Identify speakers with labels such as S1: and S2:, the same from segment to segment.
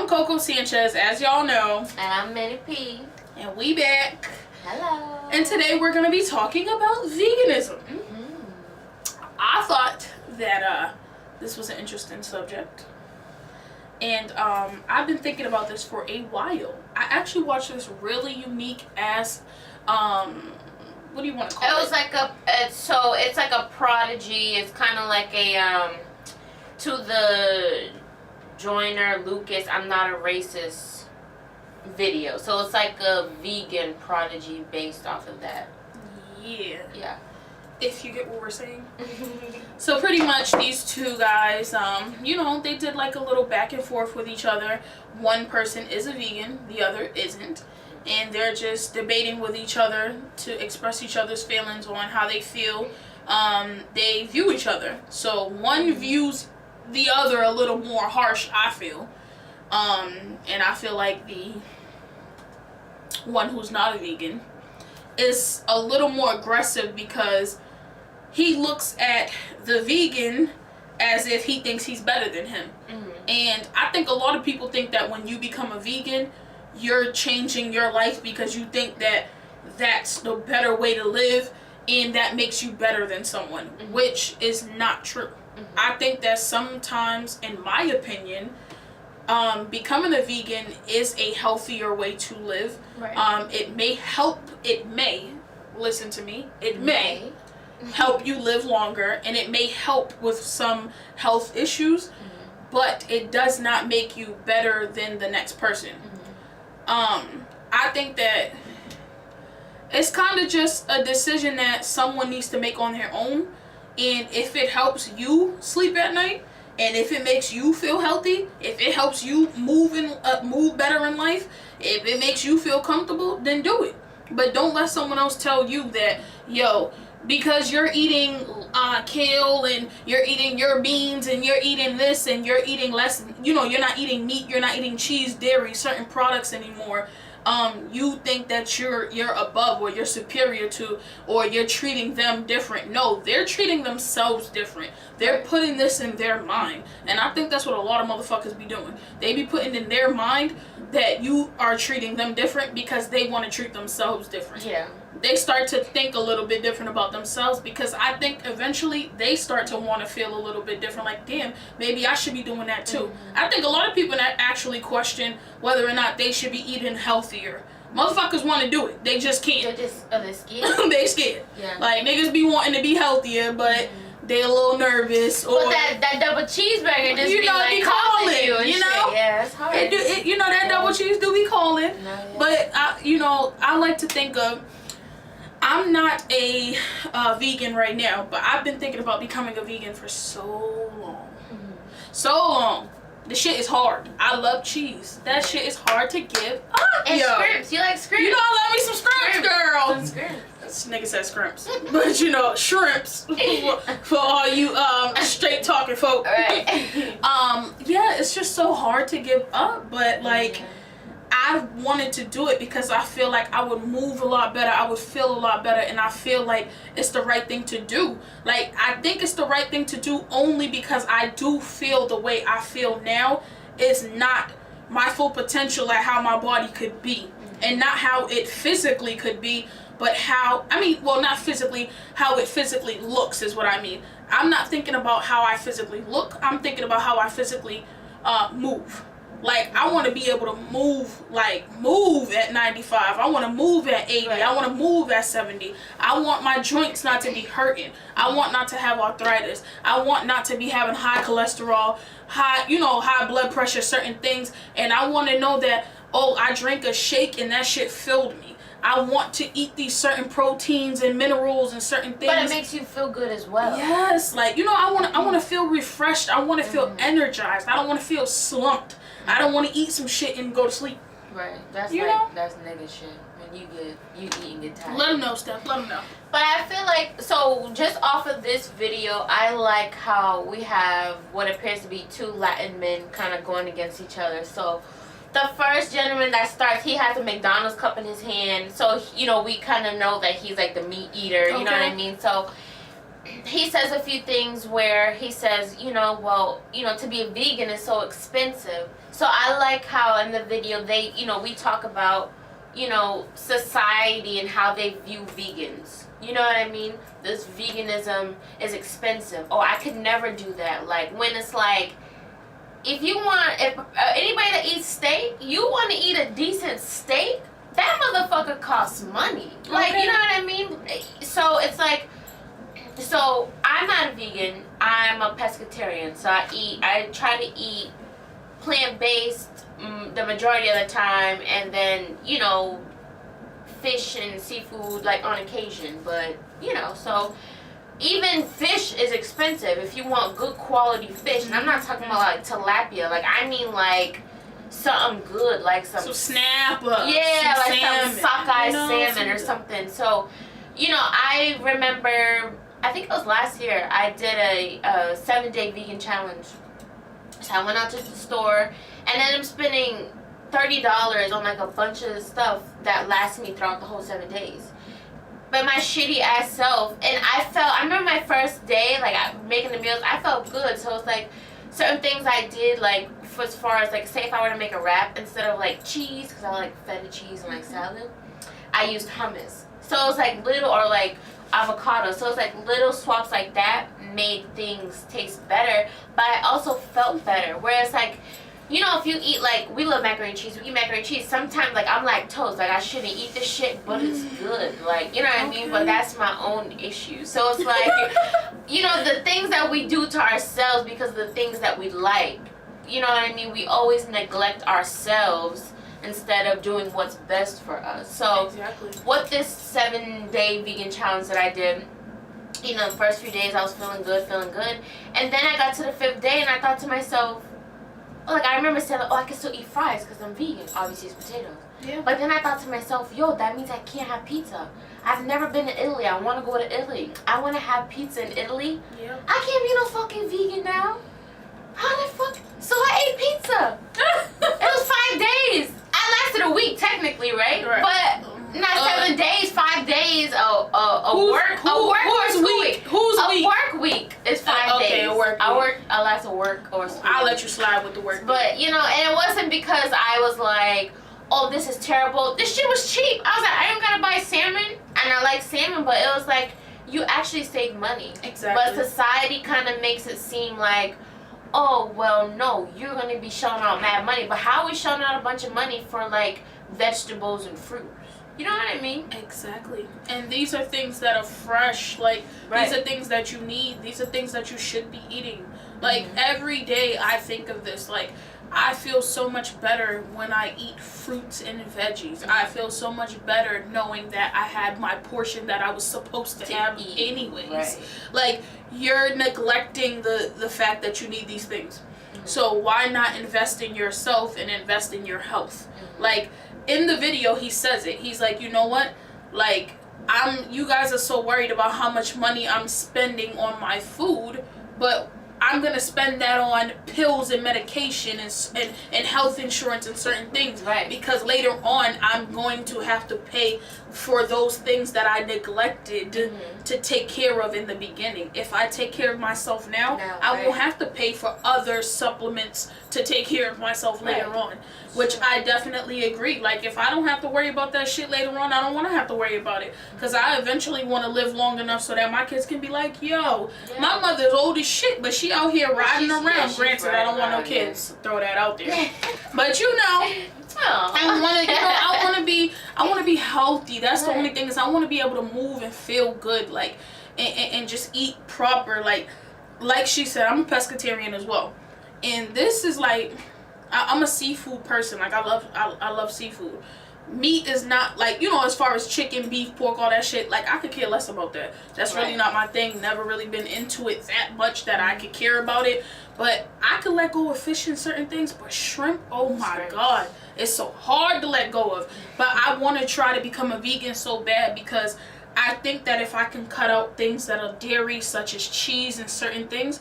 S1: I'm Coco Sanchez, as y'all know.
S2: And I'm Minnie P.
S1: And we back.
S2: Hello.
S1: And today we're going to be talking about veganism. I thought that this was an interesting subject. And I've been thinking about this for a while. I actually watched this really unique ass, what do you want to call it?
S2: It was like it's like a prodigy. It's kind of like a, to the Joyner Lucas, I'm not a racist video. So it's like a vegan prodigy based off of that.
S1: Yeah.
S2: Yeah.
S1: If you get what we're saying. So pretty much these two guys, you know, they did like a little back and forth with each other. One person is a vegan, the other isn't. And they're just debating with each other to express each other's feelings on how they feel. They view each other. So one views the other a little more harsh, I feel. And I feel like the one who's not a vegan is a little more aggressive because he looks at the vegan as if he thinks he's better than him. And I think a lot of people think that when you become a vegan, you're changing your life because you think that that's the better way to live and that makes you better than someone, which is not true. I think that sometimes, in my opinion, becoming a vegan is a healthier way to live.
S2: Right.
S1: It may, listen to me, it may help you live longer, and it may help with some health issues, but it does not make you better than the next person. I think that it's kind of just a decision that someone needs to make on their own. And if it helps you sleep at night, and if it makes you feel healthy, if it helps you move better in life, if it makes you feel comfortable, then do it. But don't let someone else tell you that, yo, because you're eating kale and you're eating your beans and you're eating this and you're eating less, you know, you're not eating meat, you're not eating cheese, dairy, certain products anymore. You think that you're above or you're superior to, or you're treating them different. No, they're treating themselves different. They're putting this in their mind. And I think that's what a lot of motherfuckers be doing. They be putting in their mind that you are treating them different because they want to treat themselves different.
S2: Yeah.
S1: They start to think a little bit different about themselves because I think eventually they start to want to feel a little bit different. Like, damn, maybe I should be doing that too. I think a lot of people that actually question whether or not they should be eating healthier. Motherfuckers want to do it. They just can't.
S2: They're scared.
S1: They scared.
S2: Yeah.
S1: Like, niggas be wanting to be healthier, but they a little nervous. Or
S2: But that double cheeseburger just
S1: you
S2: be
S1: know,
S2: like
S1: be
S2: calling
S1: calling,
S2: you and
S1: you know?
S2: shit. Yeah, it's hard.
S1: You know, that double cheese do be calling.
S2: No, yeah.
S1: But, I like to think of, I'm not a vegan right now, but I've been thinking about becoming a vegan for so long. So long. The shit is hard. I love cheese. That shit is hard to give up,
S2: And
S1: yo.
S2: scrimps. You like scrimps?
S1: You know I love me some scrimps, girl.
S2: Some scrimps.
S1: This nigga said scrimps. But, you know, shrimps. For all you straight talking folk.
S2: Right.
S1: Yeah, it's just so hard to give up, but like I wanted to do it because I feel like I would move a lot better, I would feel a lot better, and I feel like it's the right thing to do. Like, I think it's the right thing to do only because I do feel the way I feel now is not my full potential at how my body could be, and not how it physically could be, but how, not physically, how it physically looks is what I mean. I'm not thinking about how I physically look, I'm thinking about how I physically move. Like, I want to be able to move at 95. I want to move at 80.
S2: Right.
S1: I want to move at 70. I want my joints not to be hurting. I want not to have arthritis. I want not to be having high cholesterol, high blood pressure, certain things. And I want to know that, oh, I drank a shake and that shit filled me. I want to eat these certain proteins and minerals and certain things.
S2: But it makes you feel good as well.
S1: Yes, like, I want to feel refreshed. I want to feel energized. I don't want to feel slumped. I don't want to eat some shit and go to sleep.
S2: Right. That's that's nigga shit. When you eat and get tired.
S1: Let them know, Steph. Let them know.
S2: But I feel like, so just off of this video, I like how we have what appears to be two Latin men kind of going against each other. So the first gentleman that starts, he has a McDonald's cup in his hand. So, we kind of know that he's like the meat eater. You know what I mean? So he says a few things where he says, to be a vegan is so expensive. So I like how in the video they, we talk about, society and how they view vegans. You know what I mean? This veganism is expensive. Oh, I could never do that. Like, when it's like, if anybody that eats steak, you want to eat a decent steak, that motherfucker costs money. Like, you know what I mean? So it's like, so I'm not a vegan. I'm a pescatarian. So I try to eat plant-based the majority of the time, and then fish and seafood like on occasion. But so even fish is expensive if you want good quality fish. And I'm not talking about like tilapia. Like, I mean like something good, like some
S1: snapper.
S2: Yeah,
S1: some
S2: like
S1: salmon.
S2: some sockeye salmon or something. So I remember, I think it was last year, I did a 7-day vegan challenge. So I went out to the store and ended up spending $30 on like a bunch of stuff that lasted me throughout the whole 7 days. But my shitty ass self, and I remember my first day, like making the meals, I felt good. So it's like certain things I did, like as far as like, say if I were to make a wrap, instead of like cheese, because I like feta cheese and like salad, I used hummus. So it was like little, or like avocado. So it's like little swaps like that made things taste better, but I also felt better. Whereas like, if you eat, like, we love macaroni and cheese, we eat macaroni and cheese, sometimes, like, I'm lactose, like, I shouldn't eat this shit, but it's good, like, you know what I mean, but that's my own issue. So it's like, the things that we do to ourselves because of the things that we like, you know what I mean, we always neglect ourselves instead of doing what's best for us. So, what this 7-day vegan challenge that I did, the first few days I was feeling good, and then I got to the 5th day and I thought to myself, like, I remember saying, I can still eat fries because I'm vegan. Obviously, it's potatoes.
S1: Yeah.
S2: But then I thought to myself, that means I can't have pizza. I've never been to Italy. I want to go to Italy. I want to have pizza in Italy.
S1: Yeah.
S2: I can't be no fucking vegan now. How the fuck? So I ate pizza. It was 5 days. I lasted a week, technically, right? But not 7 days, 5 days. A work week. A work week is 5 days.
S1: Okay, a work week.
S2: I last a work or school.
S1: I'll let you slide with the work week.
S2: But and it wasn't because I was like, oh, this is terrible. This shit was cheap. I was like, I don't gotta buy salmon, and I like salmon, but it was like, you actually save money.
S1: Exactly.
S2: But society kind of makes it seem like, oh, well, no, you're gonna be shelling out mad money. But how are we shelling out a bunch of money for like vegetables and fruit? You know what I mean?
S1: Exactly. And these are things that are fresh. Like, these are things that you need. These are things that you should be eating. Like, every day I think of this. Like, I feel so much better when I eat fruits and veggies. I feel so much better knowing that I had my portion that I was supposed to have eat anyways. Right. Like, you're neglecting the fact that you need these things. So why not invest in yourself and invest in your health? Like, in the video, he says it. He's like, you know what? Like, you guys are so worried about how much money I'm spending on my food, but I'm going to spend that on pills and medication and health insurance and certain things. Right. Because later on, I'm going to have to pay for those things that I neglected to take care of in the beginning. If I take care of myself now, I won't have to pay for other supplements to take care of myself later on. Which I definitely agree. Like, if I don't have to worry about that shit later on, I don't want to have to worry about it. Because I eventually want to live long enough so that my kids can be like, yo, my mother's old as shit, but she out here riding around. Granted, I don't want no kids. Throw that out there. But I want to be healthy. That's the only thing, is I want to be able to move and feel good, like, and just eat proper. Like she said, I'm a pescatarian as well, and this is like, I'm a seafood person. Like, I love seafood. Meat is not, like, as far as chicken, beef, pork, all that shit, like, I could care less about that. That's really not my thing. Never really been into it that much that I could care about it. But I could let go of fish and certain things, but shrimp, oh my God, it's so hard to let go of. But I want to try to become a vegan so bad, because I think that if I can cut out things that are dairy, such as cheese and certain things,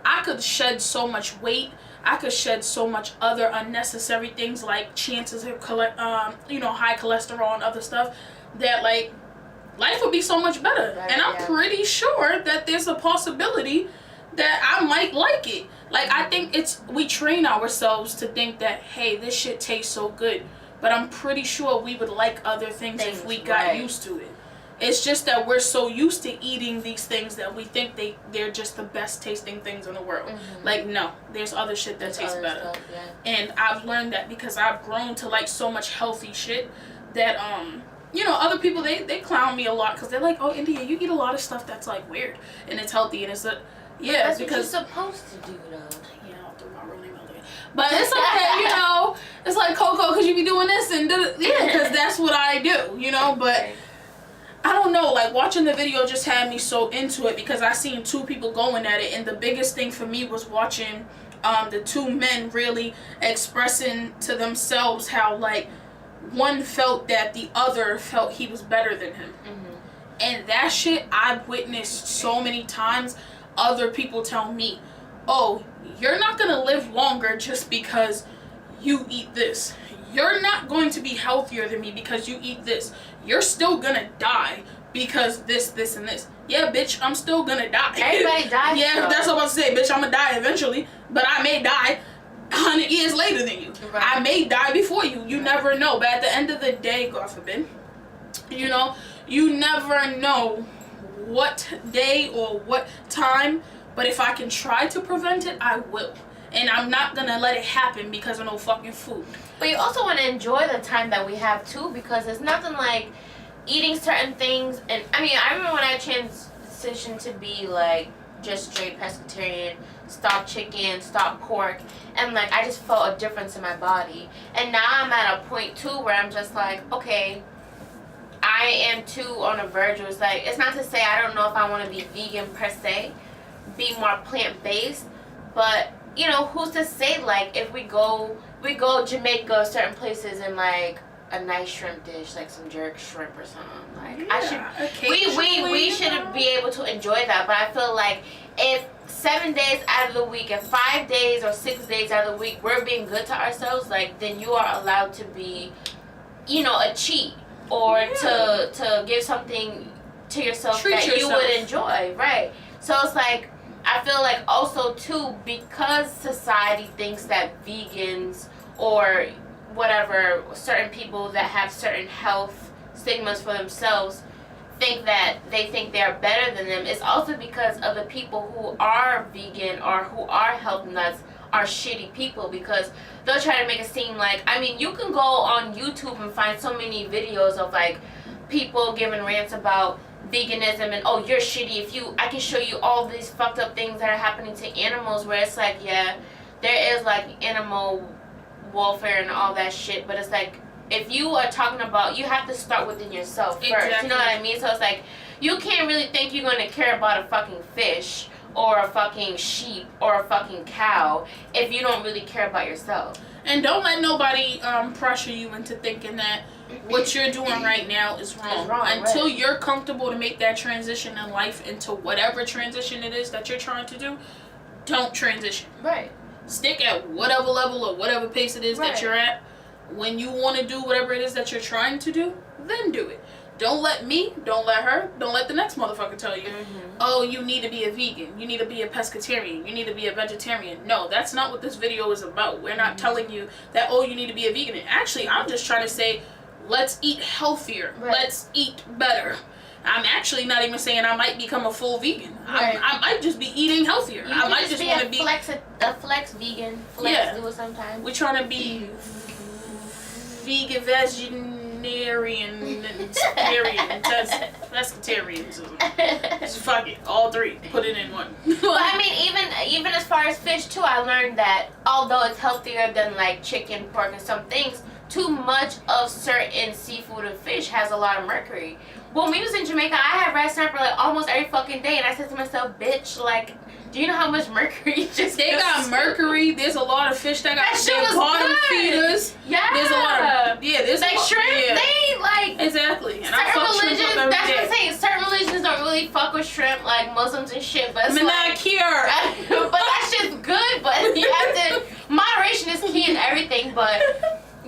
S1: I could shed so much weight. I could shed so much other unnecessary things, like chances of high cholesterol and other stuff, that like life would be so much better. And I'm pretty sure that there's a possibility that I might like it. Like, I think we train ourselves to think that, hey, this shit tastes so good. But I'm pretty sure we would like other things if we got used to it. It's just that we're so used to eating these things that we think they're just the best tasting things in the world. Like, no, there's other shit that tastes better.
S2: Stuff,
S1: And I've learned that because I've grown to like so much healthy shit that, you know, other people, they clown me a lot because they're like, oh, India, you eat a lot of stuff that's like weird and it's healthy and it's yeah,
S2: that's
S1: because
S2: what you're supposed to do though.
S1: Yeah, I'll do my rolling melody. But it's okay, you know. It's like Coco, because you be doing this and yeah, because that's what I do, you know. But I don't know, like watching the video just had me so into it because I seen two people going at it, and the biggest thing for me was watching the two men really expressing to themselves how like one felt that the other felt he was better than him. And that shit I've witnessed so many times. Other people tell me, oh, you're not going to live longer just because you eat this. You're not going to be healthier than me because you eat this. You're still going to die because this, and this. Yeah, bitch, I'm still going to die.
S2: Everybody dies.
S1: Yeah, that's what I'm about to say, bitch. I'm going to die eventually, but I may die 100 years later than you. I may die before you. You never know. But at the end of the day, God forbid, you know, you never know what day or what time, but if I can try to prevent it, I will. And I'm not gonna let it happen because of no fucking food.
S2: But you also want to enjoy the time that we have too, because it's nothing like eating certain things. And I mean, I remember when I transitioned to be like just straight pescatarian, stop chicken, stop pork, and like I just felt a difference in my body. And now I'm at a point too where I'm just like, okay, I am too on the verge. It was like, it's not to say I don't know if I want to be vegan per se, be more plant-based, but you know, who's to say like if we go Jamaica, certain places, and like a nice shrimp dish, like some jerk shrimp or something, like we should be able to enjoy that. But I feel like if 7 days out of the week and 5 days or 6 days out of the week we're being good to ourselves, like then you are allowed to be, you know, a cheat. Or to give something to yourself that you would enjoy, right? So it's like, I feel like also too, because society thinks that vegans or whatever, certain people that have certain health stigmas for themselves think that they think they're better than them, it's also because of the people who are vegan or who are health nuts are shitty people, because they'll try to make it seem like, I mean, you can go on YouTube and find so many videos of like people giving rants about veganism and, oh, you're shitty I can show you all these fucked up things that are happening to animals, where it's like, yeah, there is like animal welfare and all that shit, but it's like, if you are talking about, you have to start within yourself first. You know what I mean? So it's like, you can't really think you're going to care about a fucking fish or a fucking sheep or a fucking cow if you don't really care about yourself.
S1: And don't let nobody pressure you into thinking that what you're doing right now is wrong. Until you're comfortable to make that transition in life into whatever transition it is that you're trying to do, don't transition.
S2: Right.
S1: Stick at whatever level or whatever pace it is that you're at. When you want to do whatever it is that you're trying to do, then do it. Don't let me, don't let her, don't let the next motherfucker tell you, oh, you need to be a vegan, you need to be a pescatarian, you need to be a vegetarian. No, that's not what this video is about. We're not telling you that, oh, you need to be a vegan. Actually, I'm just trying to say, let's eat healthier. Let's eat better. I'm actually not even saying I might become a full vegan. I might just be eating healthier. I might just want to be
S2: a flex vegan. Flex do it sometimes. We're
S1: trying to be vegan, vegetarian, pescatarianism. Just fuck it, all three. Put it in one.
S2: But I mean, even as far as fish too, I learned that although it's healthier than like chicken, pork, and some things, too much of certain seafood and fish has a lot of mercury. When we was in Jamaica, I had red snapper like almost every fucking day, and I said to myself, bitch, like, do you know how much mercury just
S1: They got mercury. There's a lot of fish that got bottom feeders.
S2: Yeah.
S1: There's a lot of there's
S2: like shrimp. Yeah. They like
S1: exactly. And
S2: certain religions. That's what I'm saying. Certain religions don't really fuck with shrimp, like Muslims and shit. But it's like, but that shit's good. But you have to moderation is key in everything. But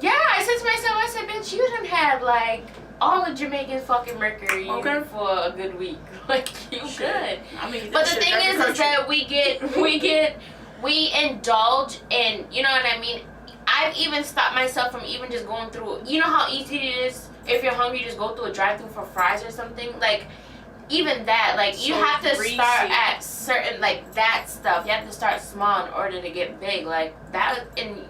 S2: yeah, I said to myself, I said, bitch, you done had like all the Jamaicans fucking mercury for a good week. Like, you good.
S1: I mean,
S2: but the thing is that we indulge in, you know what I mean? I've even stopped myself from even just going through, you know how easy it is if you're hungry, you just go through a drive-thru for fries or something? Like, even that, like, so you have to start at certain, like, that stuff. You have to start small in order to get big. Like, that, and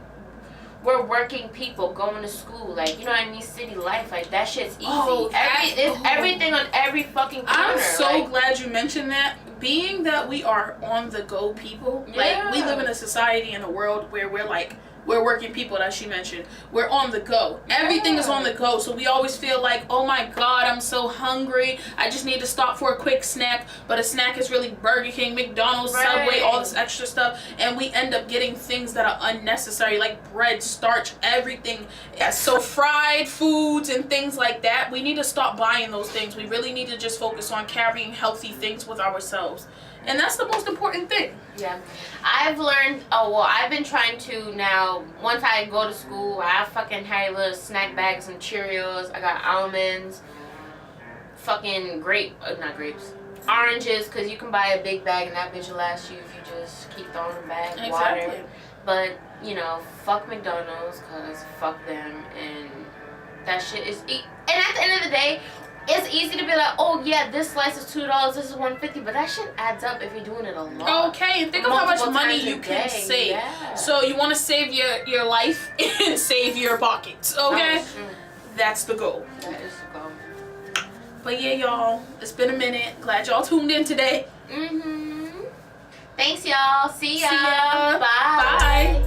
S2: we're working people going to school. Like, you know what I mean? City life. Like, that shit's easy. Everything on every fucking corner.
S1: I'm so glad you mentioned that. Being that we are on the go people, like, we live in a society and a world where we're working people, that she mentioned. We're on the go. Everything is on the go. So we always feel like, oh my God, I'm so hungry. I just need to stop for a quick snack. But a snack is really Burger King, McDonald's, Subway, all this extra stuff. And we end up getting things that are unnecessary, like bread, starch, everything. So fried foods and things like that. We need to stop buying those things. We really need to just focus on carrying healthy things with ourselves. And that's the most important thing.
S2: Yeah. I've learned, I've been trying to now, once I go to school, I fucking have little snack bags and Cheerios. I got almonds, fucking not grapes, oranges, because you can buy a big bag and that bitch will last you if you just keep throwing them back, water. But, you know, fuck McDonald's, because fuck them, and that shit is, and at the end of the day, it's easy to be like, oh yeah, this slice is $2, this is $1.50, but that shit adds up if you're doing it a lot.
S1: Okay, and think of how much money you can save.
S2: Yeah.
S1: So you want to save your life and save your pockets, okay? That's the goal.
S2: That is the goal.
S1: But yeah, y'all, it's been a minute. Glad y'all tuned in today.
S2: Thanks, y'all. See ya.
S1: Bye.